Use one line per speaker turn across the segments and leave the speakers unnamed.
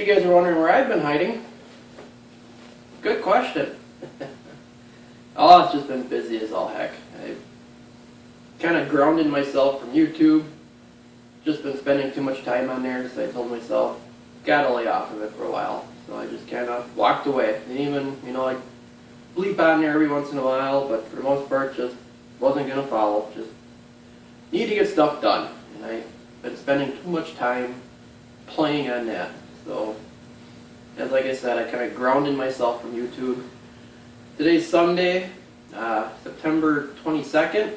you guys are wondering where I've been hiding, good question. Oh, it's just been busy as all heck. I kind of grounded myself from YouTube. Just been spending too much time on there, so I told myself, gotta lay off of it for a while. So I just kind of walked away. Didn't even, like bleep on there every once in a while, but for the most part, just wasn't gonna follow. Just need to get stuff done, and I've been spending too much time playing on that. So, as like I said, I kind of grounded myself from YouTube. Today's Sunday, September 22nd.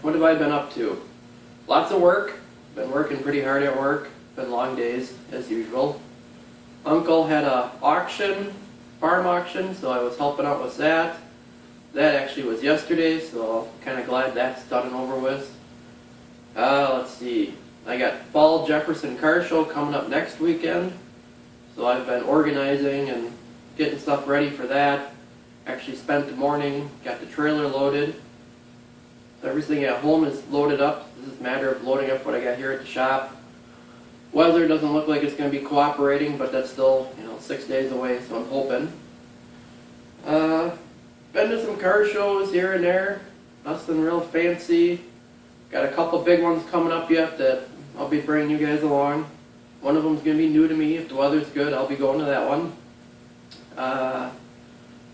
What have I been up to? Lots of work. Been working pretty hard at work. Been long days, as usual. Uncle had a auction, farm auction, so I was helping out with that. That actually was yesterday, so kind of glad that's done and over with. Let's see. I got Fall Jefferson Car Show coming up next weekend, so I've been organizing and getting stuff ready for that. Actually spent the morning, got the trailer loaded. So everything at home is loaded up. This is a matter of loading up what I got here at the shop. Weather doesn't look like it's going to be cooperating, but that's still 6 days away, so I'm hoping. Been to some car shows here and there. Nothing real fancy. Got a couple big ones coming up yet that I'll be bringing you guys along. One of them's going to be new to me. If the weather's good, I'll be going to that one.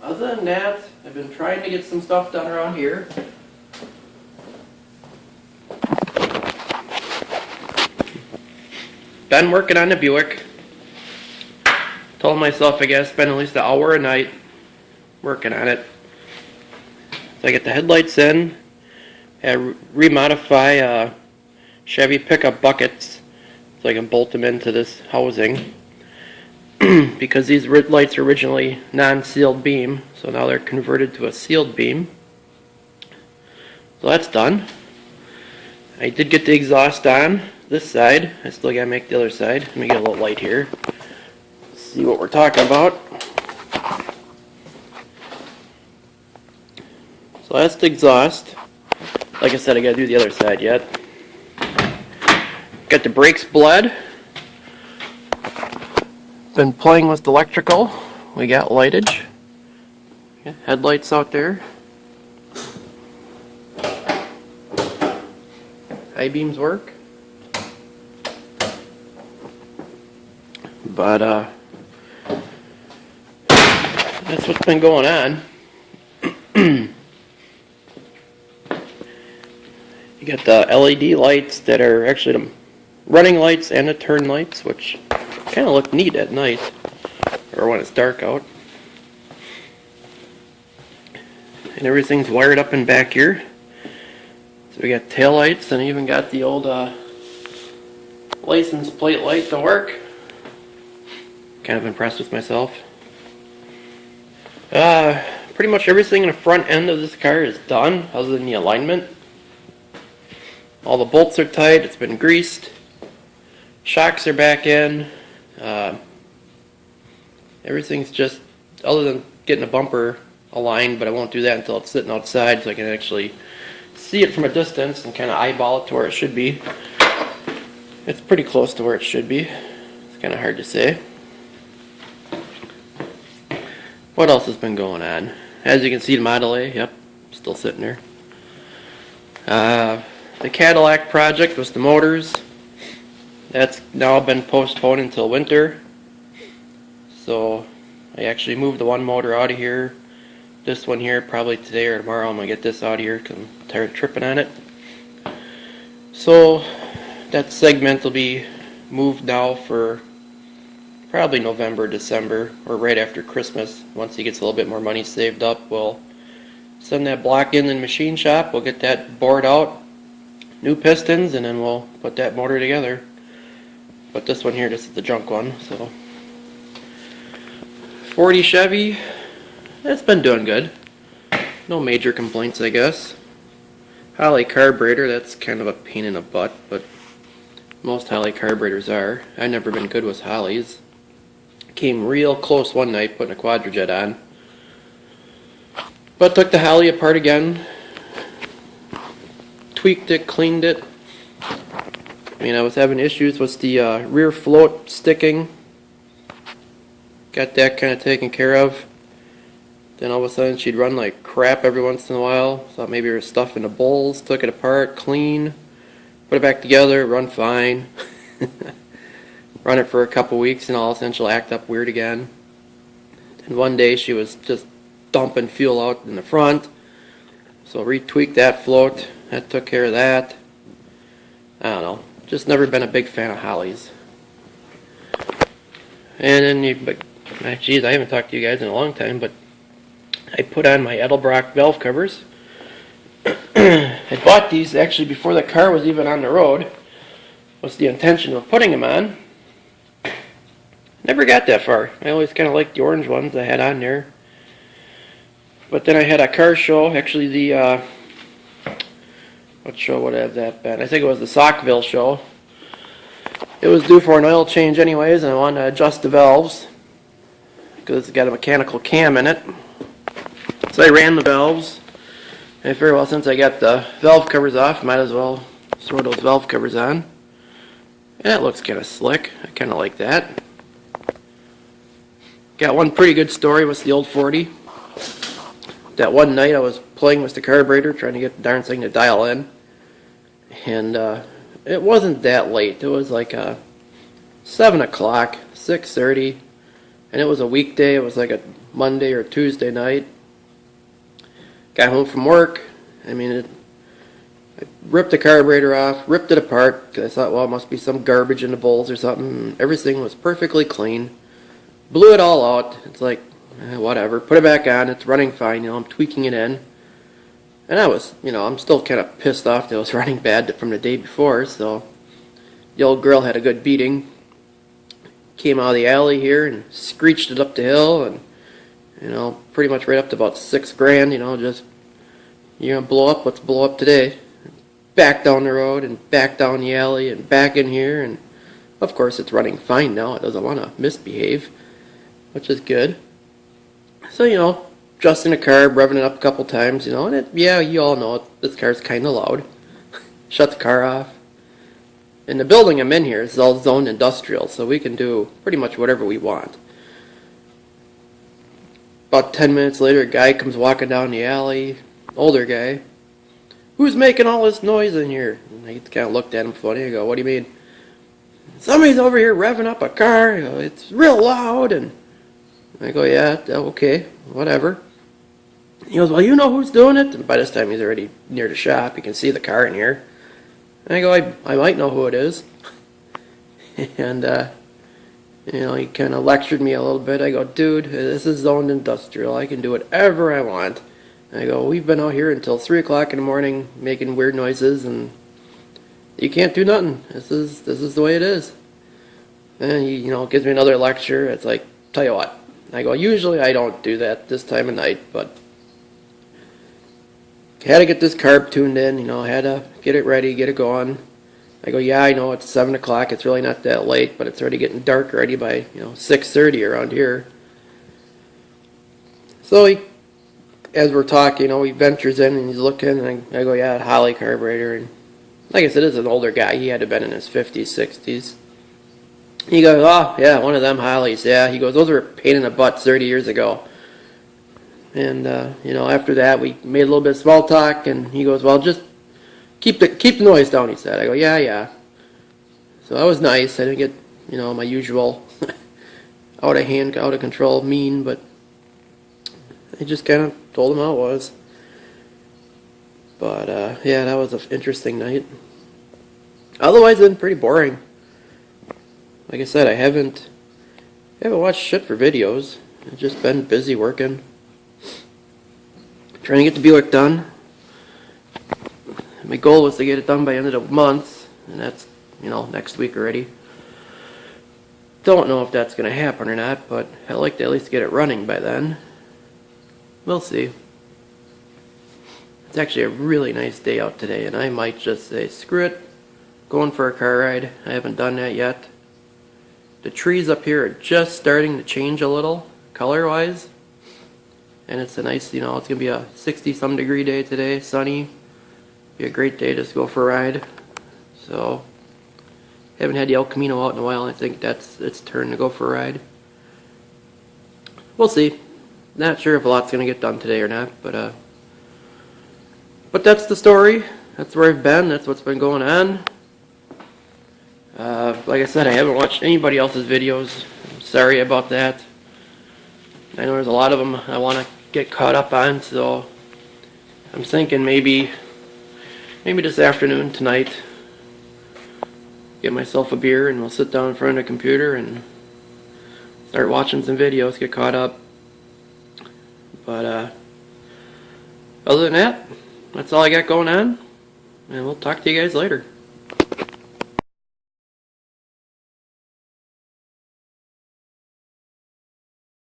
Other than that, I've been trying to get some stuff done around here. Been working on the Buick. Told myself I gotta spend at least an hour a night working on it. So I get the headlights in, and remodify Chevy pickup buckets so I can bolt them into this housing. Because these lights are originally non-sealed beam, so now they're converted to a sealed beam. So that's done. I did get the exhaust on this side. I still gotta make the other side. Let me get a little light here. See what we're talking about. So that's the exhaust. Like I said, I gotta do the other side yet. Got the brakes bled. Been playing with the electrical. We got lightage. Headlights out there. High beams work. But that's what's been going on. You got the LED lights that are actually the running lights and the turn lights, which kind of look neat at night or when it's dark out. And everything's wired up in back here. So we got tail lights, and even got the old license plate light to work. Kind of impressed with myself. Pretty much everything in the front end of this car is done, other than the alignment. All the bolts are tight, it's been greased. Shocks are back in. Everything's just, other than getting a bumper aligned, but I won't do that until it's sitting outside so I can actually see it from a distance and kind of eyeball it to where it should be. It's pretty close to where it should be. It's kind of hard to say. What else has been going on? As you can see, the Model A, yep, still sitting there. The Cadillac project was the motors. That's now been postponed until winter. So I actually moved the one motor out of here. This one here, probably today or tomorrow, I'm going to get this out of here because I'm tired of tripping on it. So that segment will be moved now for probably November, December, or right after Christmas. Once he gets a little bit more money saved up, we'll send that block in the machine shop. We'll get that bored out, new pistons, and then we'll put that motor together. But this one here, this is the junk one. So 40 Chevy, it's been doing good. No major complaints, I guess. Holley carburetor, that's kind of a pain in the butt, but most Holley carburetors are. I've never been good with Holleys. Came real close one night putting a Quadrajet on. But took the Holley apart again. Tweaked it, cleaned it. I mean, I was having issues with the rear float sticking. Got that kind of taken care of. Then all of a sudden she'd run like crap every once in a while. Thought maybe there was stuff in the bowls. Took it apart, clean, put it back together, run fine. Run it for a couple weeks and all of a sudden she'll act up weird again. And one day she was just dumping fuel out in the front. So retweaked that float. That took care of that. I don't know. Just never been a big fan of Holley's. And then geez, I haven't talked to you guys in a long time, but I put on my Edelbrock valve covers. I bought these actually before the car was even on the road. Was the intention of putting them on. Never got that far. I always kind of liked the orange ones I had on there. But then I had a car show, actually the, what show would have that been? I think it was the Saukville show. It was due for an oil change anyways, and I wanted to adjust the valves because it's got a mechanical cam in it. So I ran the valves. And I figured, well, since I got the valve covers off, might as well throw those valve covers on. And it looks kind of slick. I kind of like that. Got one pretty good story with the old 40. That one night I was playing with the carburetor, trying to get the darn thing to dial in. And it wasn't that late. It was like 7 o'clock, 6:30. And it was a weekday. It was like a Monday or Tuesday night. Got home from work. I mean, I ripped the carburetor off, ripped it apart, because I thought, well, it must be some garbage in the bowls or something. Everything was perfectly clean. Blew it all out. It's like, whatever. Put it back on. It's running fine. I'm tweaking it in. And I was, I'm still kind of pissed off that it was running bad from the day before. So the old girl had a good beating. Came out of the alley here and screeched it up the hill. And, pretty much right up to about $6,000. Just, you're going to blow up. Let's blow up today. Back down the road and back down the alley and back in here. And, of course, it's running fine now. It doesn't want to misbehave, which is good. So, adjusting the carb, revving it up a couple times, and you all know it, this car's kind of loud. Shut the car off. And the building I'm in here is all zoned industrial, so we can do pretty much whatever we want. About 10 minutes later, a guy comes walking down the alley, older guy. Who's making all this noise in here? And I kind of looked at him funny. I go, what do you mean? Somebody's over here revving up a car. It's real loud. And I go, yeah, okay, whatever. He goes, well, you know who's doing it? And by this time, he's already near the shop. You can see the car in here. And I go, I might know who it is. And, he kind of lectured me a little bit. I go, dude, this is zoned industrial. I can do whatever I want. And I go, we've been out here until 3 o'clock in the morning making weird noises, and you can't do nothing. This is the way it is. And he, gives me another lecture. It's like, tell you what. I go, usually I don't do that this time of night, but had to get this carb tuned in, had to get it ready, get it going. I go, yeah, I know it's 7 o'clock. It's really not that late, but it's already getting dark already by, 6:30 around here. So as we're talking, he ventures in and he's looking, and I go, yeah, Holley carburetor. And like I said, this is an older guy. He had to have been in his 50s, 60s. He goes, oh, yeah, one of them Holleys. Yeah, he goes, those were a pain in the butt 30 years ago. And, after that, we made a little bit of small talk, and he goes, well, just keep the noise down, he said. I go, yeah. So that was nice. I didn't get, my usual out of hand, out of control, mean, but I just kind of told him how it was. But, yeah, that was an interesting night. Otherwise, it's been pretty boring. Like I said, I haven't watched shit for videos. I've just been busy working. Trying to get the Buick done. My goal was to get it done by the end of the month, and that's, next week already. Don't know if that's going to happen or not, but I'd like to at least get it running by then. We'll see. It's actually a really nice day out today, and I might just say, screw it, going for a car ride. I haven't done that yet. The trees up here are just starting to change a little, color-wise. And it's a nice, it's going to be a 60-some degree day today, sunny. Be a great day to just go for a ride. So, Haven't had the El Camino out in a while. I think it's turn to go for a ride. We'll see. Not sure if a lot's gonna get done today or not, but that's the story. That's where I've been. That's what's been going on. Like I said, I haven't watched anybody else's videos. I'm sorry about that. I know there's a lot of them I want to get caught up on, so I'm thinking maybe this afternoon, tonight, get myself a beer and we'll sit down in front of the computer and start watching some videos, get caught up. But other than that, that's all I got going on, and we'll talk to you guys later.